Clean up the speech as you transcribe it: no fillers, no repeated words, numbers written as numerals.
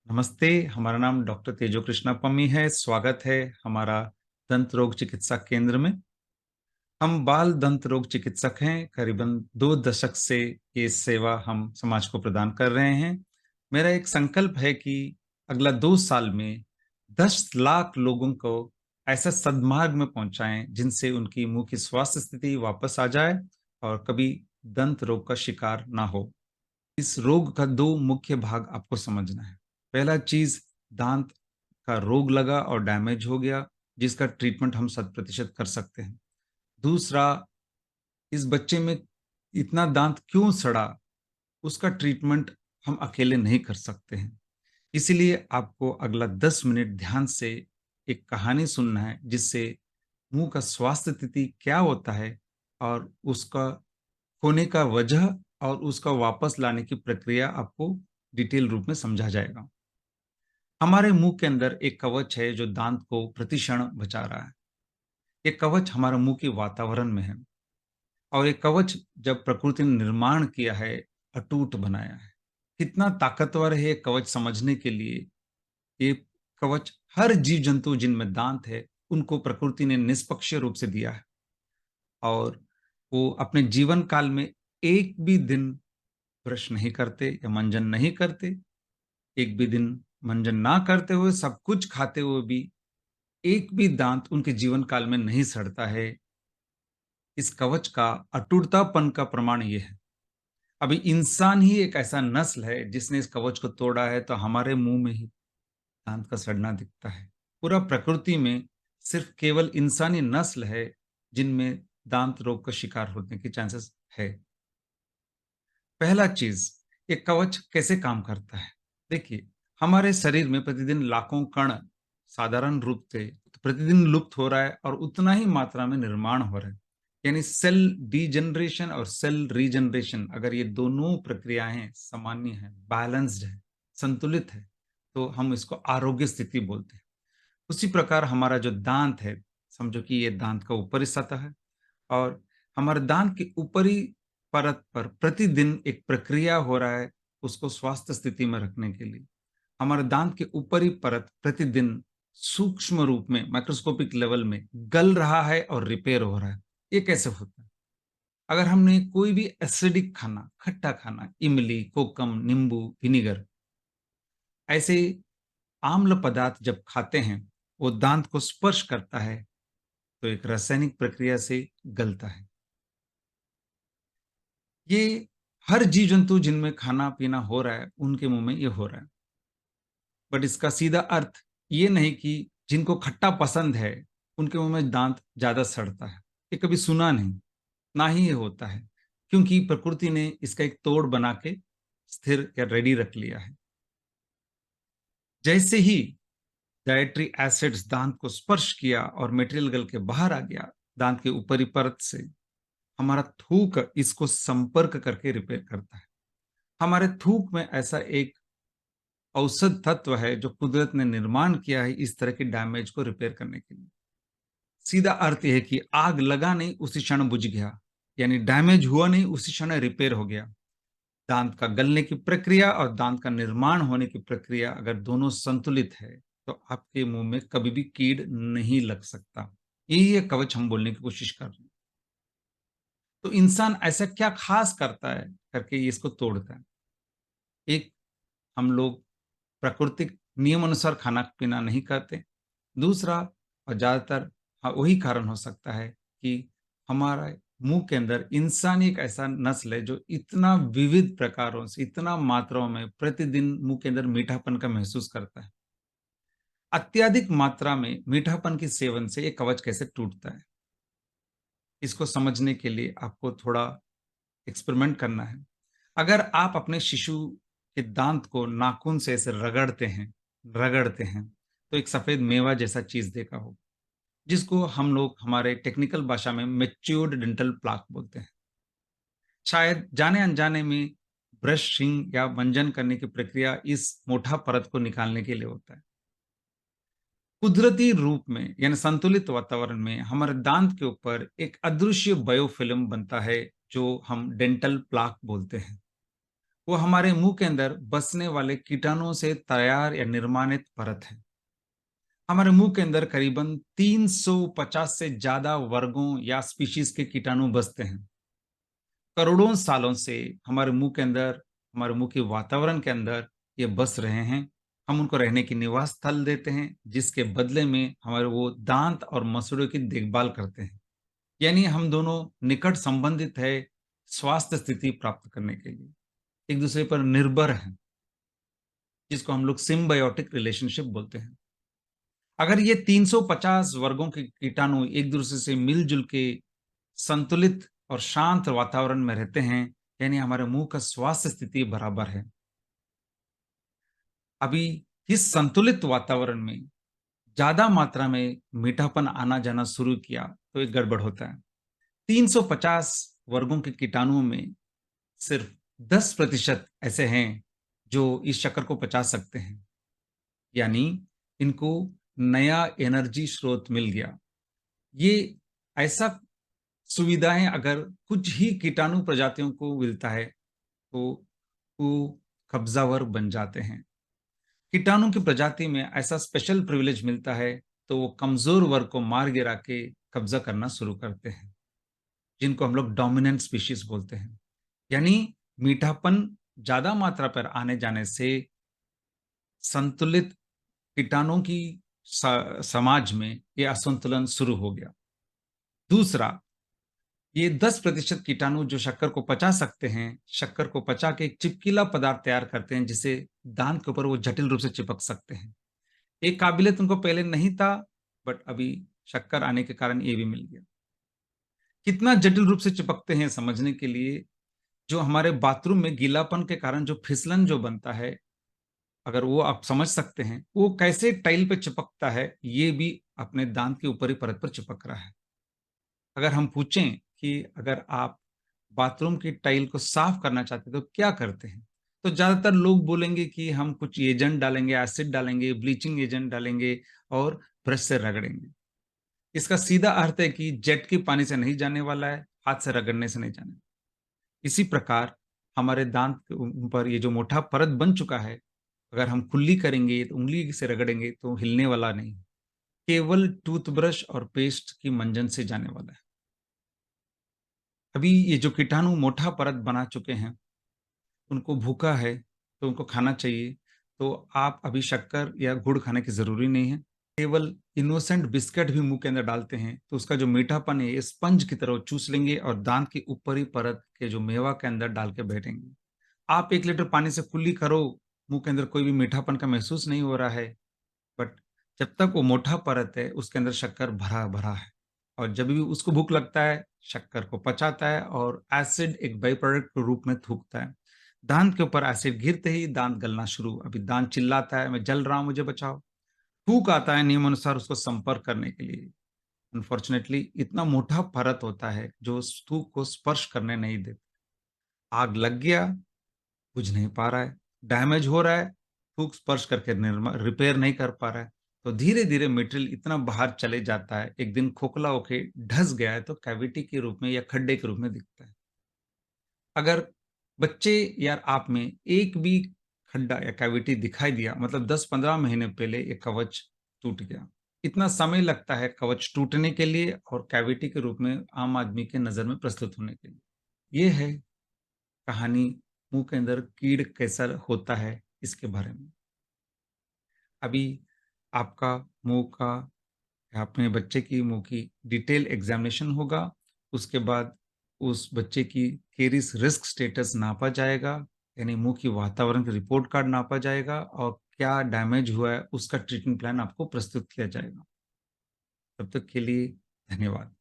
नमस्ते, हमारा नाम डॉक्टर तेजो कृष्णा पम्मी है। स्वागत है हमारा दंत रोग चिकित्सा केंद्र में। हम बाल दंत रोग चिकित्सक हैं। करीबन 2 दशक से ये सेवा हम समाज को प्रदान कर रहे हैं। मेरा एक संकल्प है कि अगला 2 साल में 10 लाख लोगों को ऐसा सद्मार्ग में पहुंचाएं जिनसे उनकी मुंह की स्वास्थ्य स्थिति वापस आ जाए और कभी दंत रोग का शिकार ना हो। इस रोग का 2 मुख्य भाग आपको समझना है। पहला चीज़, दाँत का रोग लगा और डैमेज हो गया, जिसका ट्रीटमेंट हम 100% कर सकते हैं। दूसरा, इस बच्चे में इतना दाँत क्यों सड़ा, उसका ट्रीटमेंट हम अकेले नहीं कर सकते हैं। इसीलिए आपको अगला 10 मिनट ध्यान से एक कहानी सुनना है, जिससे मुँह का स्वास्थ्य स्थिति क्या होता है और उसका होने का वजह और उसका वापस लाने की प्रक्रिया आपको डिटेल रूप में समझा जाएगा। हमारे मुंह के अंदर एक कवच है जो दांत को प्रतिक्षण बचा रहा है। ये कवच हमारे मुंह के वातावरण में है और ये कवच जब प्रकृति ने निर्माण किया है, अटूट बनाया है। कितना ताकतवर है ये कवच समझने के लिए, ये कवच हर जीव जंतु जिनमें दांत है, उनको प्रकृति ने निष्पक्ष रूप से दिया है और वो अपने जीवन काल में एक भी दिन ब्रश नहीं करते या मंजन नहीं करते। एक भी दिन मंजन ना करते हुए, सब कुछ खाते हुए भी एक भी दांत उनके जीवन काल में नहीं सड़ता है। इस कवच का अटूटतापन का प्रमाण ये है। अभी इंसान ही एक ऐसा नस्ल है जिसने इस कवच को तोड़ा है, तो हमारे मुंह में ही दांत का सड़ना दिखता है। पूरा प्रकृति में सिर्फ केवल इंसानी नस्ल है जिनमें दांत रोग का शिकार होने की चांसेस है। पहला चीज, ये कवच कैसे काम करता है? देखिए, हमारे शरीर में प्रतिदिन लाखों कण साधारण रूप से प्रतिदिन लुप्त हो रहा है और उतना ही मात्रा में निर्माण हो रहा है। यानी सेल डीजनरेशन और सेल रीजनरेशन, अगर ये दोनों प्रक्रियाएं सामान्य है, बैलेंस्ड है, संतुलित है, तो हम इसको आरोग्य स्थिति बोलते हैं। उसी प्रकार हमारा जो दांत है, समझो कि ये दांत का ऊपरी सतह है और हमारे दांत की ऊपरी परत पर प्रतिदिन एक प्रक्रिया हो रहा है उसको स्वास्थ्य स्थिति में रखने के लिए। हमारे दांत के ऊपरी परत प्रतिदिन सूक्ष्म रूप में, माइक्रोस्कोपिक लेवल में गल रहा है और रिपेयर हो रहा है। ये कैसे होता है? अगर हमने कोई भी एसिडिक खाना, खट्टा खाना, इमली, कोकम, नींबू, विनेगर, ऐसे आम्ल पदार्थ जब खाते हैं, वो दांत को स्पर्श करता है तो एक रासायनिक प्रक्रिया से गलता है। ये हर जीव जंतु जिनमें खाना पीना हो रहा है, उनके मुंह में ये हो रहा है। बट इसका सीधा अर्थ ये नहीं कि जिनको खट्टा पसंद है उनके मुंह में दांत ज्यादा सड़ता है। ये कभी सुना नहीं, ना ही ये होता है, क्योंकि प्रकृति ने इसका एक तोड़ बना के स्थिर या रेडी रख लिया है। जैसे ही डाइटरी एसिड्स दांत को स्पर्श किया और मटेरियल गल के बाहर आ गया दांत के ऊपरी परत से, हमारा थूक इसको संपर्क करके रिपेयर करता है। हमारे थूक में ऐसा एक औषध तत्व है जो कुदरत ने निर्माण किया है इस तरह के डैमेज को रिपेयर करने के लिए। सीधा अर्थ यह है कि आग लगा नहीं उसी क्षण बुझ गया, यानी डैमेज हुआ नहीं उसी क्षण रिपेयर हो गया। दांत का गलने की प्रक्रिया और दांत का निर्माण होने की प्रक्रिया अगर दोनों संतुलित है, तो आपके मुंह में कभी भी कीड़ नहीं लग सकता। यही ये कवच हम बोलने की कोशिश कर रहे हैं। तो इंसान ऐसा क्या खास करता है करके ये इसको तोड़ता है? एक, हम लोग प्राकृतिक नियम अनुसार खाना-पीना नहीं खाते। दूसरा, और ज़्यादातर वही कारण हो सकता है कि हमारा मुँह के अंदर इंसान एक ऐसा नस्ल है जो इतना विविध प्रकारों से, इतना मात्राओं में प्रतिदिन मुँह के अंदर मीठापन का महसूस करता है। अत्यधिक मात्रा में मीठापन के सेवन से ये कवच कैसे टूटता है? इसको समझने के लिए आपको थोड़ा एक्सपेरिमेंट करना है। अगर आप अपने शिशु के दांत को नाखून से ऐसे रगड़ते हैं, तो एक सफेद मेवा जैसा चीज देखा होगा, जिसको हम लोग हमारे टेक्निकल भाषा में मैच्योर्ड डेंटल प्लाक बोलते हैं। शायद जाने अनजाने में ब्रशिंग या मंजन करने की प्रक्रिया इस मोटा परत को निकालने के लिए होता है। कुदरती रूप में यानी संतुलित वातावरण में हमारे दांत के ऊपर एक अदृश्य बायोफिल्म बनता है जो हम डेंटल प्लाक बोलते हैं। वो हमारे मुंह के अंदर बसने वाले कीटाणुओं से तैयार या निर्माणित परत है। हमारे मुंह के अंदर करीबन 350 से ज्यादा वर्गों या स्पीशीज के कीटाणु बसते हैं। करोड़ों सालों से हमारे मुंह के अंदर, हमारे मुंह के वातावरण के अंदर ये बस रहे हैं। हम उनको रहने की निवास स्थल देते हैं, जिसके बदले में हमारे वो दांत और मसूड़ों की देखभाल करते हैं। यानी हम दोनों निकट संबंधित है स्वास्थ्य स्थिति प्राप्त करने के लिए, एक दूसरे पर निर्भर हैं, जिसको हम लोग सिम्बायोटिक रिलेशनशिप बोलते हैं। अगर ये 350 वर्गों के कीटाणु एक दूसरे से मिलजुल के संतुलित और शांत वातावरण में रहते हैं, यानी हमारे मुंह का स्वास्थ्य स्थिति बराबर है। अभी इस संतुलित वातावरण में ज्यादा मात्रा में मीठापन आना जाना शुरू किया तो एक गड़बड़ होता है। 350 वर्गों के कीटाणुओं में सिर्फ 10% ऐसे हैं जो इस शक्कर को पचा सकते हैं, यानी इनको नया एनर्जी स्रोत मिल गया। ये ऐसा सुविधाएं अगर कुछ ही कीटाणु प्रजातियों को मिलता है तो वो कब्जावर बन जाते हैं। कीटाणु की प्रजाति में ऐसा स्पेशल प्रिविलेज मिलता है तो वो कमजोर वर्ग को मार गिरा के कब्जा करना शुरू करते हैं, जिनको हम लोग डोमिनेंट स्पीशीज बोलते हैं। यानी मीठापन ज्यादा मात्रा पर आने जाने से संतुलित कीटाणुओं की समाज में ये असंतुलन शुरू हो गया। दूसरा, ये 10% कीटाणु जो शक्कर को पचा सकते हैं, शक्कर को पचा के एक चिपकीला पदार्थ तैयार करते हैं, जिसे दांत के ऊपर वो जटिल रूप से चिपक सकते हैं। एक काबिलियत उनको पहले नहीं था, बट अभी शक्कर आने के कारण ये भी मिल गया। कितना जटिल रूप से चिपकते हैं समझने के लिए, जो हमारे बाथरूम में गीलापन के कारण जो फिसलन जो बनता है, अगर वो आप समझ सकते हैं, वो कैसे टाइल पे चिपकता है, ये भी अपने दांत के ऊपरी परत पर चिपक रहा है। अगर हम पूछें कि अगर आप बाथरूम की टाइल को साफ करना चाहते हैं तो क्या करते हैं? तो ज़्यादातर लोग बोलेंगे कि हम कुछ एजेंट डालेंगे, एसिड डालेंगे, ब्लीचिंग एजेंट डालेंगे और ब्रश से रगड़ेंगे। इसका सीधा अर्थ है कि जेट की पानी से नहीं जाने वाला है, हाथ से रगड़ने से नहीं जाने। इसी प्रकार हमारे दांत के ऊपर ये जो मोटा परत बन चुका है, अगर हम कुल्ली करेंगे, तो उँगली से रगड़ेंगे तो हिलने वाला नहीं। केवल टूथब्रश और पेस्ट की मंजन से जाने वाला है। अभी ये जो कीटाणु मोटा परत बना चुके हैं, उनको भूखा है, तो उनको खाना चाहिए। तो आप अभी शक्कर या गुड़ खाने की ज़रूरी नहीं है। केवल इनोसेंट बिस्किट भी मुँह के अंदर डालते हैं, तो उसका जो मीठापन है, ये स्पंज की तरह चूस लेंगे और दाँत की ऊपरी परत के जो मेवा के अंदर डाल के बैठेंगे। आप 1 लीटर पानी से कुल्ली करो, मुँह के अंदर कोई भी मीठापन का महसूस नहीं हो रहा है, बट जब तक वो मोटा परत है, उसके अंदर शक्कर भरा-भरा है और जब भी उसको भूख लगता है, शक्कर को पचाता है और एसिड एक बाई प्रोडक्ट के रूप में थूकता है। दाँत के ऊपर एसिड गिरते ही दाँत गलना शुरू। अभी दाँत चिल्लाता है, "मैं जल रहा हूँ, मुझे बचाओ।" थूक आता है नियमानुसार उसको संपर्क करने के लिए। अनफॉर्चुनेटली इतना मोटा परत होता है, जो उस थूक को स्पर्श करने नहीं देता। आग लग गया, बुझ नहीं पा रहा है, डैमेज हो रहा है, फूक स्पर्श करके रिपेयर नहीं कर पा रहा है, तो धीरे-धीरे मटेरियल इतना बाहर चले जाता है, एक दिन खोखला होके ढस गया है तो कैविटी के रूप में या खड्डे के रूप में दिखता है। अगर बच्चे या आप में एक भी खड्डा या कैविटी दिखाई दिया, मतलब 10-15 महीने पहले ये कवच टूट गया। इतना समय लगता है कवच टूटने के लिए और कैविटी के रूप में आम आदमी के नज़र में प्रस्तुत होने के लिए। ये है कहानी मुँह के अंदर कीड़ कैसा होता है इसके बारे में। अभी आपका मुँह का या अपने बच्चे की मुँह की डिटेल एग्ज़ामिनेशन होगा। उसके बाद उस बच्चे की केरीस रिस्क स्टेटस नापा जाएगा, यानी मुँह की वातावरण की रिपोर्ट कार्ड नापा जाएगा और क्या डैमेज हुआ है उसका ट्रीटमेंट प्लान आपको प्रस्तुत किया जाएगा। तब तक के लिए धन्यवाद।